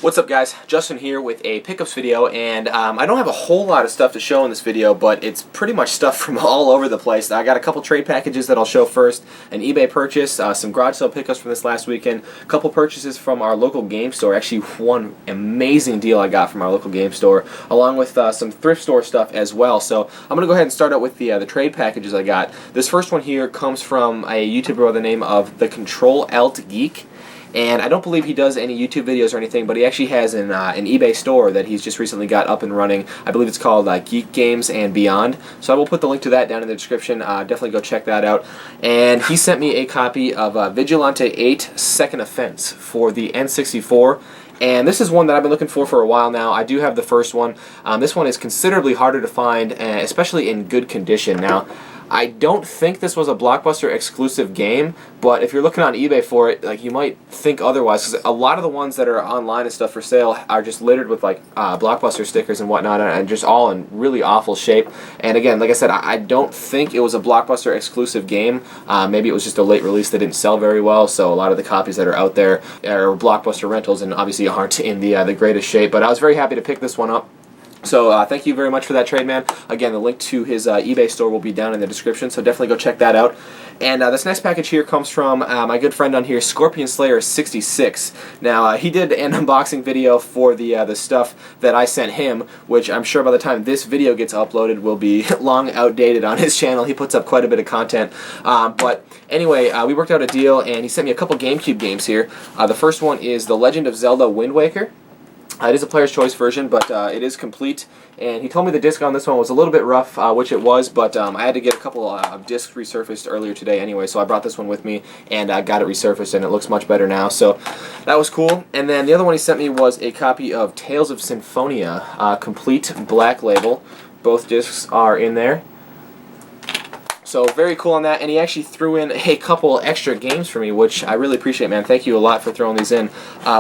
What's up, guys? Justin here with a pickups video, and I don't have a whole lot of stuff to show in this video, but it's pretty much stuff from all over the place. I got a couple trade packages that I'll show first, an eBay purchase, some garage sale pickups from this last weekend, a couple purchases from our local game store, actually one amazing deal I got from our local game store, along with some thrift store stuff as well. So I'm going to go ahead and start out with the trade packages I got. This first one here comes from a YouTuber by the name of The Control Alt Geek. And I don't believe he does any YouTube videos or anything, but he actually has an eBay store that he's just recently got up and running. I believe it's called Geek Games and Beyond. So I will put the link to that down in the description. Definitely go check that out. And he sent me a copy of Vigilante 8 Second Offense for the N64. And this is one that I've been looking for a while now. I do have the first one. This one is considerably harder to find, especially in good condition. Now, I don't think this was a Blockbuster exclusive game, but if you're looking on eBay for it, you might think otherwise, because a lot of the ones that are online and stuff for sale are just littered with Blockbuster stickers and whatnot, and just all in really awful shape. And again, like I said, I don't think it was a Blockbuster exclusive game. Maybe it was just a late release that didn't sell very well, so a lot of the copies that are out there are Blockbuster rentals and obviously aren't in the greatest shape. But I was very happy to pick this one up. So thank you very much for that trade, man. Again, the link to his eBay store will be down in the description, so definitely go check that out. And this next package here comes from my good friend on here, Scorpion Slayer 66. Now, he did an unboxing video for the stuff that I sent him, which I'm sure by the time this video gets uploaded will be long outdated on his channel. He puts up quite a bit of content. But anyway, we worked out a deal, and he sent me a couple GameCube games here. The first one is The Legend of Zelda Wind Waker. It is a player's choice version, but it is complete. And he told me the disc on this one was a little bit rough, which it was, but I had to get a couple of discs resurfaced earlier today anyway, so I brought this one with me and got it resurfaced, and it looks much better now. So that was cool. And then the other one he sent me was a copy of Tales of Symphonia, complete black label. Both discs are in there. So very cool on that, and he actually threw in a couple extra games for me, which I really appreciate, man. Thank you a lot for throwing these in.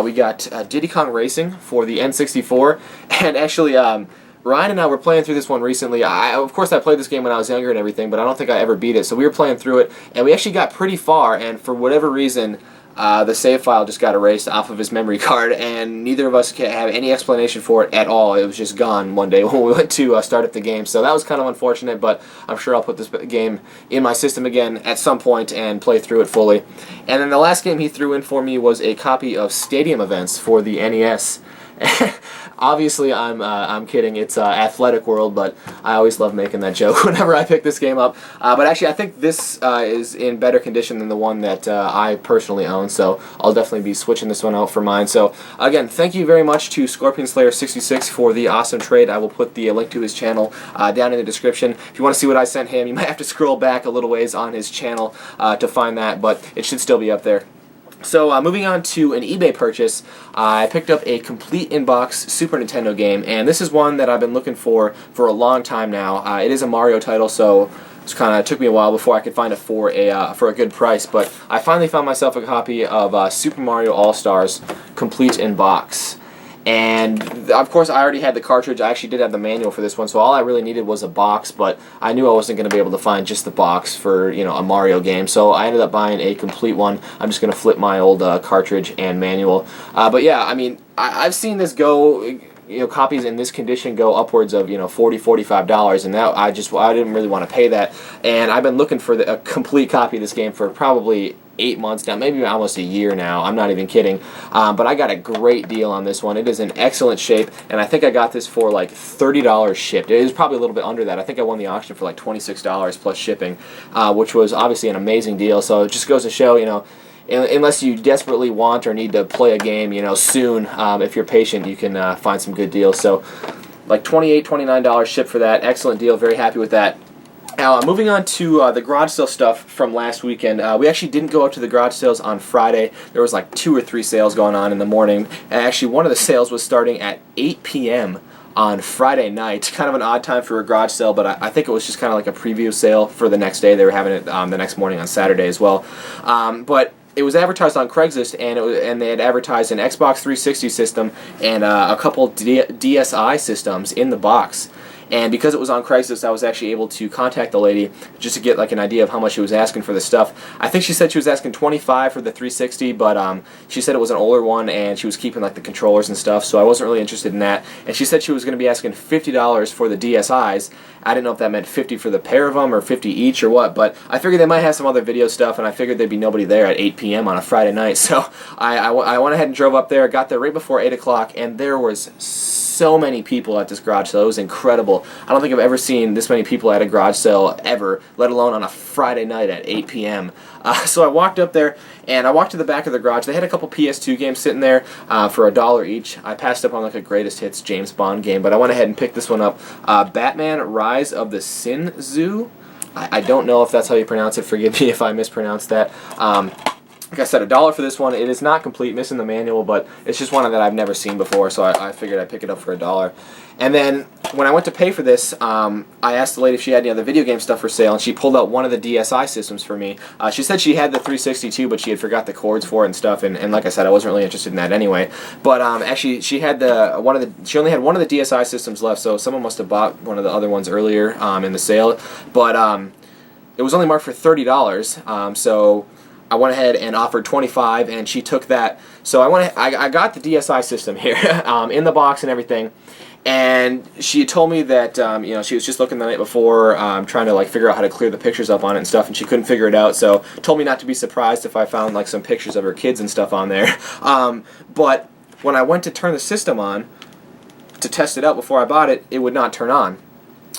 We got Diddy Kong Racing for the N64, and actually Ryan and I were playing through this one recently. Of course, I played this game when I was younger and everything, but I don't think I ever beat it. So we were playing through it, and we actually got pretty far, and for whatever reason, the save file just got erased off of his memory card, and neither of us can have any explanation for it at all. It was just gone one day when we went to start up the game. So that was kind of unfortunate, but I'm sure I'll put this game in my system again at some point and play through it fully. And then the last game he threw in for me was a copy of Stadium Events for the NES. Obviously, I'm kidding. It's Athletic World, but I always love making that joke whenever I pick this game up. But actually, I think this is in better condition than the one that I personally own, so I'll definitely be switching this one out for mine. So again, thank you very much to Scorpion Slayer 66 for the awesome trade. I will put the link to his channel down in the description. If you want to see what I sent him, you might have to scroll back a little ways on his channel to find that, but it should still be up there. So moving on to an eBay purchase, I picked up a complete in-box Super Nintendo game, and this is one that I've been looking for a long time now. It is a Mario title, so it kind of took me a while before I could find it for a good price, but I finally found myself a copy of Super Mario All-Stars complete in-box. And of course, I already had the cartridge. I actually did have the manual for this one, so all I really needed was a box, but I knew I wasn't going to be able to find just the box for, a Mario game, so I ended up buying a complete one. I'm just going to flip my old cartridge and manual. But yeah, I mean, I've seen this go, copies in this condition go upwards of, $40, $45, and that I didn't really want to pay that. And I've been looking for a complete copy of this game for probably 8 months now, maybe almost a year now. I'm not even kidding. But I got a great deal on this one. It is in excellent shape, and I think I got this for like $30 shipped. It was probably a little bit under that. I think I won the auction for like $26 plus shipping, which was obviously an amazing deal. So it just goes to show, unless you desperately want or need to play a game, soon, if you're patient, you can find some good deals. So like $28, $29 shipped for that. Excellent deal. Very happy with that. Now, moving on to the garage sale stuff from last weekend. We actually didn't go up to the garage sales on Friday. There was like 2 or 3 sales going on in the morning. And actually, one of the sales was starting at 8 p.m. on Friday night. Kind of an odd time for a garage sale, but I think it was just kind of like a preview sale for the next day. They were having it the next morning on Saturday as well. But it was advertised on Craigslist, and they had advertised an Xbox 360 system and a couple DSi systems in the box. And because it was on Craigslist, I was actually able to contact the lady just to get like an idea of how much she was asking for the stuff. I think she said she was asking $25 for the 360, but she said it was an older one and she was keeping like the controllers and stuff, so I wasn't really interested in that. And she said she was going to be asking $50 for the DSIs. I didn't know if that meant 50 for the pair of them or 50 each or what, but I figured they might have some other video stuff, and I figured there'd be nobody there at 8 p.m. on a Friday night, so I went ahead and drove up there, got there right before 8 o'clock, and there was so many people at this garage sale. It was incredible. I don't think I've ever seen this many people at a garage sale ever, let alone on a Friday night at 8 p.m. So I walked up there, and I walked to the back of the garage. They had a couple PS2 games sitting there for $1 each. I passed up on like a Greatest Hits James Bond game, but I went ahead and picked this one up. Batman Rise of the Sin Zoo. I don't know if that's how you pronounce it. Forgive me if I mispronounced that. Like I said, $1 for this one. It is not complete, missing the manual, but it's just one that I've never seen before, so I figured I'd pick it up for $1. And then when I went to pay for this, I asked the lady if she had any other video game stuff for sale, and she pulled out one of the DSi systems for me. She said she had the 362, but she had forgot the cords for it and stuff, and like I said, I wasn't really interested in that anyway. But actually, she had she only had one of the DSi systems left, so someone must have bought one of the other ones earlier in the sale. But it was only marked for $30, so I went ahead and offered $25, and she took that. So I got the DSi system here in the box and everything. And she told me that you know, she was just looking the night before, trying to like figure out how to clear the pictures up on it and stuff, and she couldn't figure it out. So told me not to be surprised if I found like some pictures of her kids and stuff on there. But when I went to turn the system on to test it out before I bought it, it would not turn on.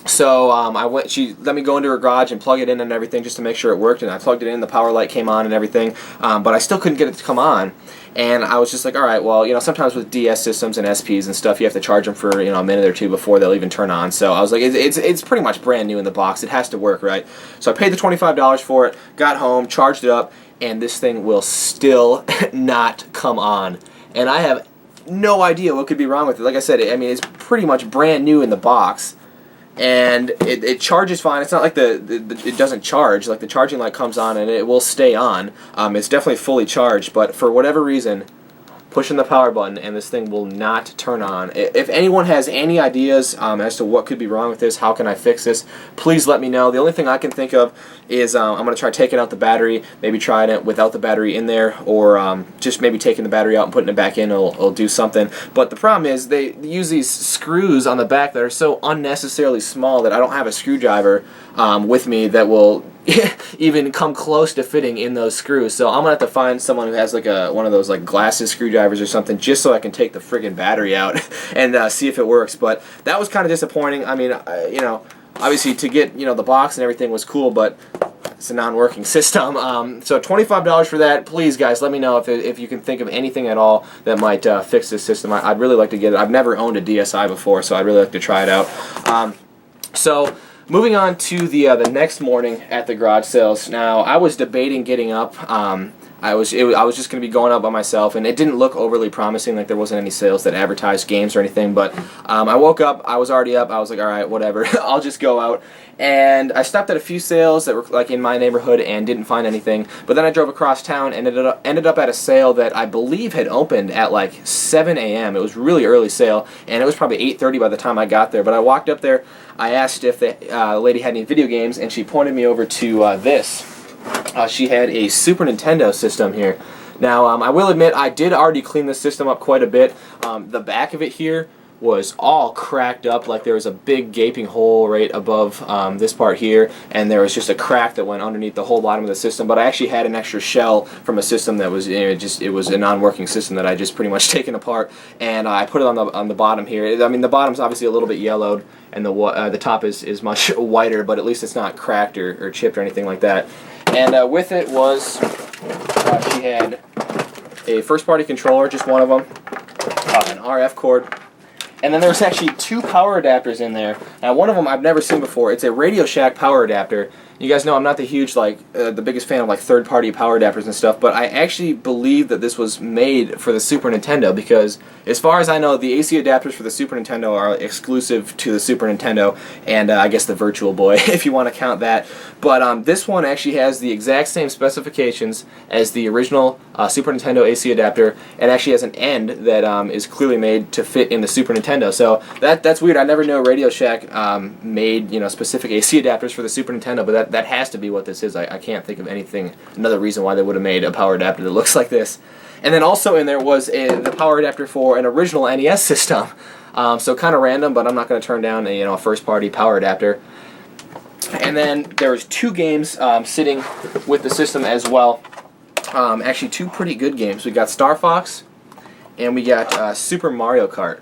So she let me go into her garage and plug it in and everything just to make sure it worked, and I plugged it in, the power light came on and everything, but I still couldn't get it to come on. And I was just like, alright, well, you know, sometimes with DS systems and SPs and stuff, you have to charge them for, you know, a minute or two before they'll even turn on. So I was like, it's pretty much brand new in the box, it has to work, right? So I paid the $25 for it, got home, charged it up, and this thing will still not come on. And I have no idea what could be wrong with it. Like I said, I mean, it's pretty much brand new in the box. And it charges fine. It's not like it doesn't charge. Like the charging light comes on and it will stay on. It's definitely fully charged, but for whatever reason, pushing the power button and this thing will not turn on. If anyone has any ideas as to what could be wrong with this, how can I fix this, please let me know. The only thing I can think of is I'm going to try taking out the battery, maybe trying it without the battery in there, or just maybe taking the battery out and putting it back in will do something. But the problem is they use these screws on the back that are so unnecessarily small that I don't have a screwdriver with me that will even come close to fitting in those screws. So I'm gonna have to find someone who has like one of those like glasses screwdrivers or something, just so I can take the friggin' battery out and see if it works. But that was kind of disappointing. I mean, you know, obviously to get, you know, the box and everything was cool, but it's a non-working system. So $25 for that. Please, guys, let me know if you can think of anything at all that might fix this system. I'd really like to get it. I've never owned a DSi before, so I'd really like to try it out. So moving on to the next morning at the garage sales. Now, I was debating getting up. I was just going to be going up by myself, and it didn't look overly promising, like there wasn't any sales that advertised games or anything, but I woke up, I was already up, I was like, alright, whatever, I'll just go out. And I stopped at a few sales that were like in my neighborhood and didn't find anything, but then I drove across town and ended up at a sale that I believe had opened at like 7 a.m. It was really early sale, and it was probably 8:30 by the time I got there. But I walked up there, I asked if the lady had any video games, and she pointed me over to this. She had a Super Nintendo system here. Now, I will admit, I did already clean the system up quite a bit. The back of it here was all cracked up, like there was a big gaping hole right above this part here, and there was just a crack that went underneath the whole bottom of the system. But I actually had an extra shell from a system that was, you know, it was a non-working system that I just pretty much taken apart, and I put it on the bottom here. I mean, the bottom's obviously a little bit yellowed, and the top is much whiter, but at least it's not cracked or chipped or anything like that. And with it was she had a first-party controller, just one of them, an RF cord. And then there's actually two power adapters in there. Now, one of them I've never seen before. It's a Radio Shack power adapter, You guys know I'm not the huge, the biggest fan of, third-party power adapters and stuff, but I actually believe that this was made for the Super Nintendo because, as far as I know, the AC adapters for the Super Nintendo are exclusive to the Super Nintendo, and I guess the Virtual Boy, if you want to count that. But this one actually has the exact same specifications as the original Super Nintendo AC adapter, and actually has an end that is clearly made to fit in the Super Nintendo. So that's weird. I never knew Radio Shack made specific AC adapters for the Super Nintendo, but that has to be what this is. I can't think of another reason why they would have made a power adapter that looks like this. And then also in there was the power adapter for an original NES system. So kind of random, but I'm not going to turn down a first-party power adapter. And then there was 2 games sitting with the system as well. Actually, 2 pretty good games. We got Star Fox, and we got Super Mario Kart.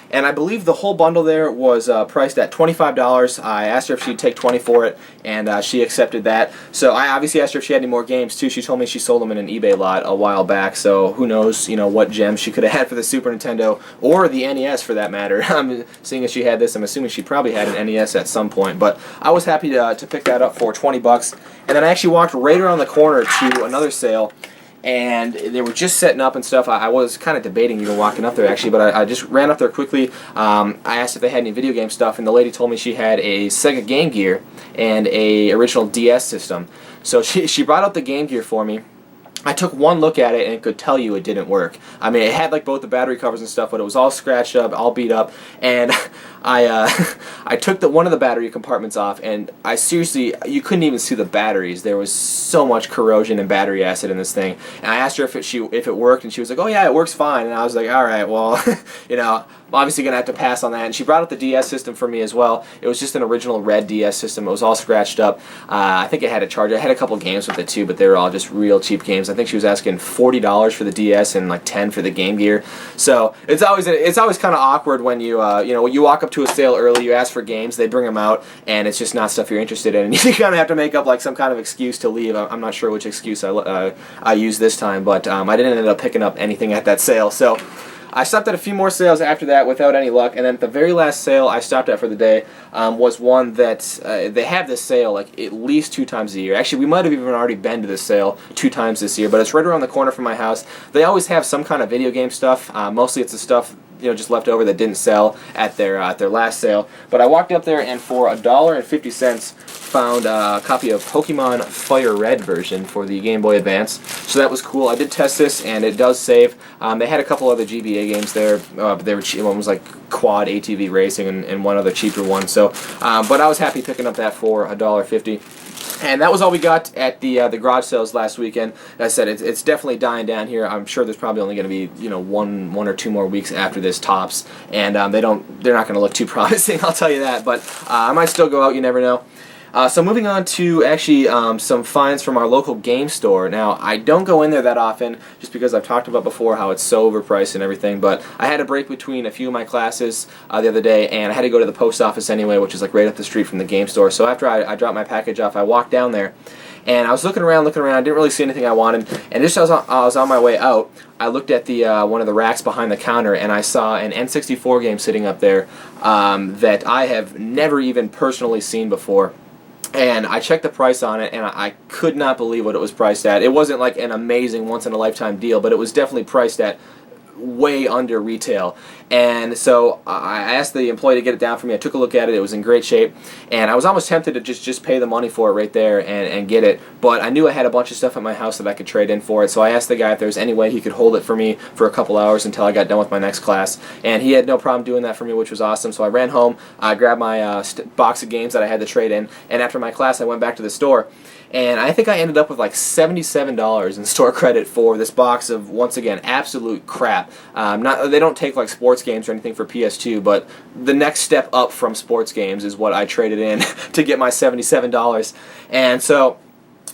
And I believe the whole bundle there was priced at $25. I asked her if she'd take $20 for it, and she accepted that. So I obviously asked her if she had any more games too. She told me she sold them in an eBay lot a while back. So who knows, what gems she could have had for the Super Nintendo or the NES for that matter. Seeing as she had this, I'm assuming she probably had an NES at some point. But I was happy to pick that up for $20. And then I actually walked right around the corner to another sale. And they were just setting up and stuff. I was kind of debating even walking up there actually, but I just ran up there quickly. I asked if they had any video game stuff, and the lady told me she had a Sega Game Gear and a original DS system. So she brought out the Game Gear for me. I took one look at it and could tell you it didn't work. I mean, it had both the battery covers and stuff, but it was all scratched up, all beat up, and I took one of the battery compartments off, and I seriously, you couldn't even see the batteries. There was so much corrosion and battery acid in this thing. And I asked her if it worked, and she was like, "Oh yeah, it works fine." And I was like, "All right, well, I'm obviously gonna have to pass on that." And she brought out the DS system for me as well. It was just an original red DS system. It was all scratched up. I think it had a charger. I had a couple games with it too, but they were all just real cheap games. I think she was asking $40 for the DS and $10 for the Game Gear. So it's always kind of awkward when you you walk up to a sale early, you ask for games, they bring them out, and it's just not stuff you're interested in, and you kind of have to make up some kind of excuse to leave. I'm not sure which excuse I used this time, but I didn't end up picking up anything at that sale. So I stopped at a few more sales after that without any luck, and then the very last sale I stopped at for the day was one that they have this sale at least 2 times a year. Actually, we might have even already been to this sale 2 times this year, but it's right around the corner from my house. They always have some kind of video game stuff. Mostly it's the stuff just left over that didn't sell at their last sale. But I walked up there and for $1.50 found a copy of Pokemon Fire Red version for the Game Boy Advance. So that was cool. I did test this and it does save. They had a couple other GBA games there, but they were cheap. One was Quad ATV Racing and one other cheaper one. So, but I was happy picking up that for $1.50. And that was all we got at the garage sales last weekend. As I said, it's definitely dying down here. I'm sure there's probably only going to be one or 2 more weeks after this tops, and they're not going to look too promising. I'll tell you that. But I might still go out. You never know. So moving on to actually some finds from our local game store. Now, I don't go in there that often just because I've talked about before how it's so overpriced and everything, but I had a break between a few of my classes the other day, and I had to go to the post office anyway, which is right up the street from the game store. So after I dropped my package off, I walked down there, and I was looking around, didn't really see anything I wanted, and just as I was on my way out, I looked at the one of the racks behind the counter, and I saw an N64 game sitting up there that I have never even personally seen before. And I checked the price on it, and I could not believe what it was priced at. It wasn't an amazing once-in-a-lifetime deal, but it was definitely priced at way under retail. And so I asked the employee to get it down for me. I took a look at it. It was in great shape, and I was almost tempted to just pay the money for it right there and get it, but I knew I had a bunch of stuff at my house that I could trade in for it. So I asked the guy if there was any way he could hold it for me for a couple hours until I got done with my next class, and he had no problem doing that for me, which was awesome. So I ran home, I grabbed my box of games that I had to trade in, and after my class I went back to the store. And I think I ended up with $77 in store credit for this box of, once again, absolute crap. They don't take sports games or anything for PS2, but the next step up from sports games is what I traded in to get my $77. And so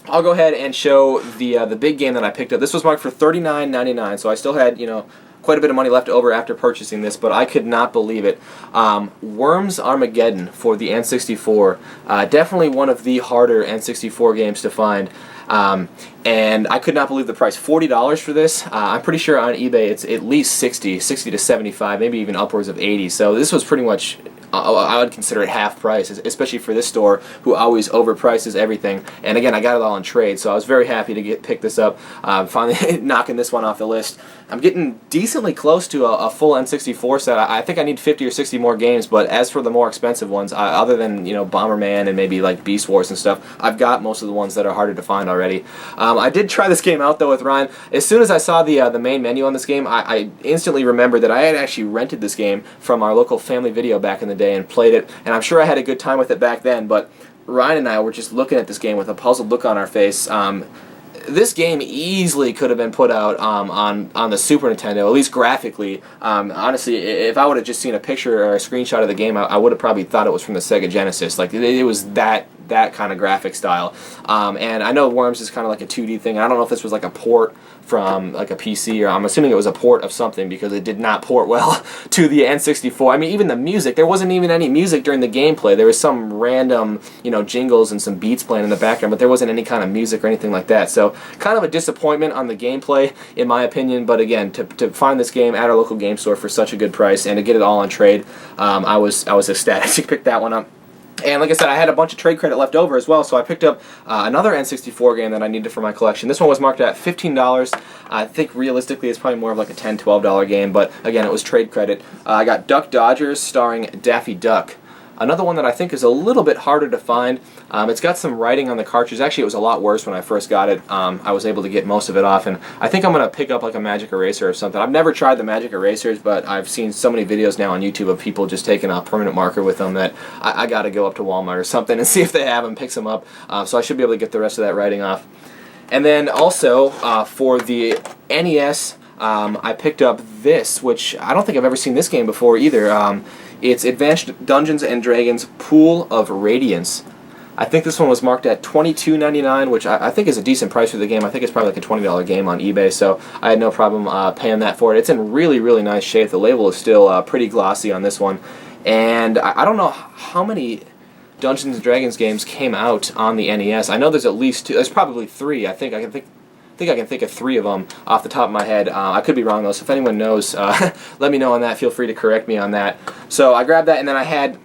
I'll go ahead and show the big game that I picked up. This was marked for $39.99, so I still had quite a bit of money left over after purchasing this, but I could not believe it. Worms Armageddon for the N64. Definitely one of the harder N64 games to find. and I could not believe the price. $40 for this. I'm pretty sure on eBay it's at least 60 to 75, maybe even upwards of 80. So this was pretty much, I would consider it half price, especially for this store who always overprices everything. And again, I got it all on trade, so I was very happy to pick this up. Finally knocking this one off the list. I'm getting decently close to a full N64 set. I think I need 50 or 60 more games, but as for the more expensive ones, other than Bomberman and maybe like Beast Wars and stuff, I've got most of the ones that are harder to find already. I did try this game out though with Ryan. As soon as I saw the main menu on this game, I instantly remembered that I had actually rented this game from our local Family Video back in the day and played it, and I'm sure I had a good time with it back then, but Ryan and I were just looking at this game with a puzzled look on our face. This game easily could have been put out on the Super Nintendo, at least graphically. Honestly, if I would have just seen a picture or a screenshot of the game, I would have probably thought it was from the Sega Genesis. Like, it was that kind of graphic style. And I know Worms is kind of like a 2D thing. I don't know if this was like a port from like a PC, or I'm assuming it was a port of something, because it did not port well to the N64. I mean, even the music, there wasn't even any music during the gameplay. There was some random, jingles and some beats playing in the background, but there wasn't any kind of music or anything like that. So kind of a disappointment on the gameplay, in my opinion. But again, to find this game at our local game store for such a good price and to get it all on trade, I was ecstatic to pick that one up. And like I said, I had a bunch of trade credit left over as well, so I picked up another N64 game that I needed for my collection. This one was marked at $15. I think realistically it's probably more of like a $10, $12 game, but again, it was trade credit. I got Duck Dodgers starring Daffy Duck. Another one that I think is a little bit harder to find. It's got some writing on the cartridge. Actually, it was a lot worse when I first got it. I was able to get most of it off, and I think I'm going to pick up like a Magic Eraser or something. I've never tried the Magic Erasers, but I've seen so many videos now on YouTube of people just taking a permanent marker with them that I got to go up to Walmart or something and see if they have them, pick some up. So I should be able to get the rest of that writing off. And then also for the NES, I picked up this, which I don't think I've ever seen this game before either. It's Advanced Dungeons & Dragons Pool of Radiance. I think this one was marked at $22.99, which I think is a decent price for the game. I think it's probably like a $20 game on eBay, so I had no problem paying that for it. It's in really, really nice shape. The label is still pretty glossy on this one. And I don't know how many Dungeons & Dragons games came out on the NES. I know there's at least two. There's probably three. I think I can think of three of them off the top of my head. I could be wrong though, so if anyone knows, let me know on that. Feel free to correct me on that. So I grabbed that, and then I had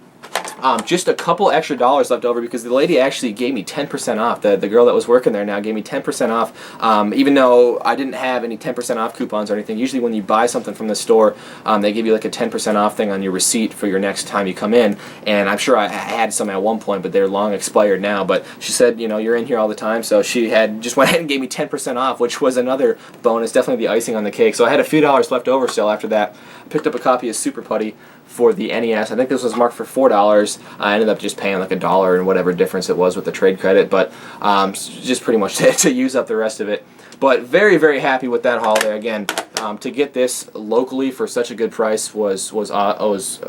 just a couple extra dollars left over because the lady actually gave me 10% off. The girl that was working there now gave me 10% off, even though I didn't have any 10% off coupons or anything. Usually when you buy something from the store, they give you like a 10% off thing on your receipt for your next time you come in, and I'm sure I had some at one point, but they're long expired now. But she said, you're in here all the time, so she had just went ahead and gave me 10% off, which was another bonus, definitely the icing on the cake. So I had a few dollars left over still after that. I picked up a copy of Super Putty for the NES. I think this was marked for $4. I ended up just paying like $1 and whatever difference it was with the trade credit, but just pretty much to use up the rest of it. But very, very happy with that haul there. Again, to get this locally for such a good price was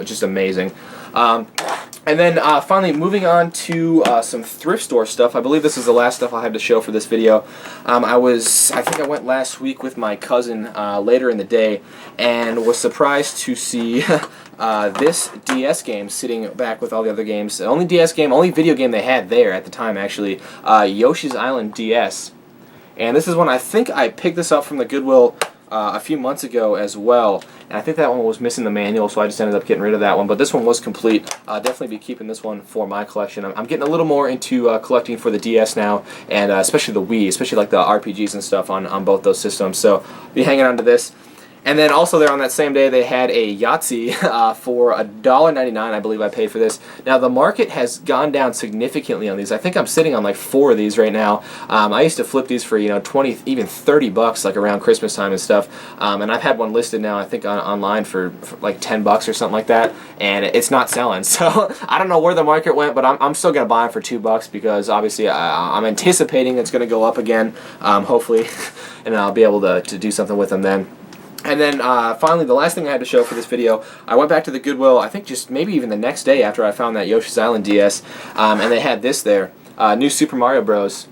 just amazing. And then finally, moving on to some thrift store stuff. I believe this is the last stuff I'll have to show for this video. I think I went last week with my cousin later in the day, and was surprised to see this DS game sitting back with all the other games. The only DS game, only video game they had there at the time, actually, Yoshi's Island DS. And this is one, I think I picked this up from the Goodwill a few months ago as well, and I think that one was missing the manual, so I just ended up getting rid of that one. But this one was complete. Definitely be keeping this one for my collection. I'm getting a little more into collecting for the DS now, and especially the Wii, especially like the RPGs and stuff on both those systems. So be hanging on to this. And then also there on that same day they had a Yahtzee for $1.99, I believe I paid for this. Now the market has gone down significantly on these. I think I'm sitting on like 4 of these right now. I used to flip these for 20, even $30 like around Christmas time and stuff. And I've had one listed now I think online for like $10 or something like that, and it's not selling. So I don't know where the market went, but I'm still gonna buy them for $2 because obviously I'm anticipating it's gonna go up again, hopefully, and I'll be able to do something with them then. And then finally, the last thing I had to show for this video, I went back to the Goodwill, I think just maybe even the next day after I found that Yoshi's Island DS, and they had this there, New Super Mario Bros.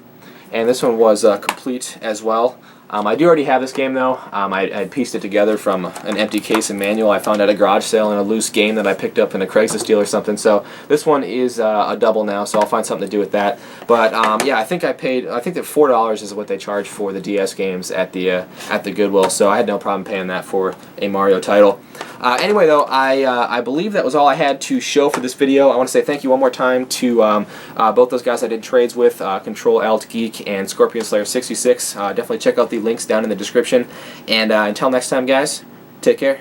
And this one was complete as well. I do already have this game though. I pieced it together from an empty case and manual I found at a garage sale in a loose game that I picked up in a Craigslist deal or something. So this one is a double now, so I'll find something to do with that. But yeah, I think that $4 is what they charge for the DS games at the Goodwill. So I had no problem paying that for a Mario title. Anyway though, I believe that was all I had to show for this video. I want to say thank you one more time to both those guys I did trades with, Control Alt Geek and Scorpion Slayer 66. Definitely check out the links down in the description. And until next time, guys, take care.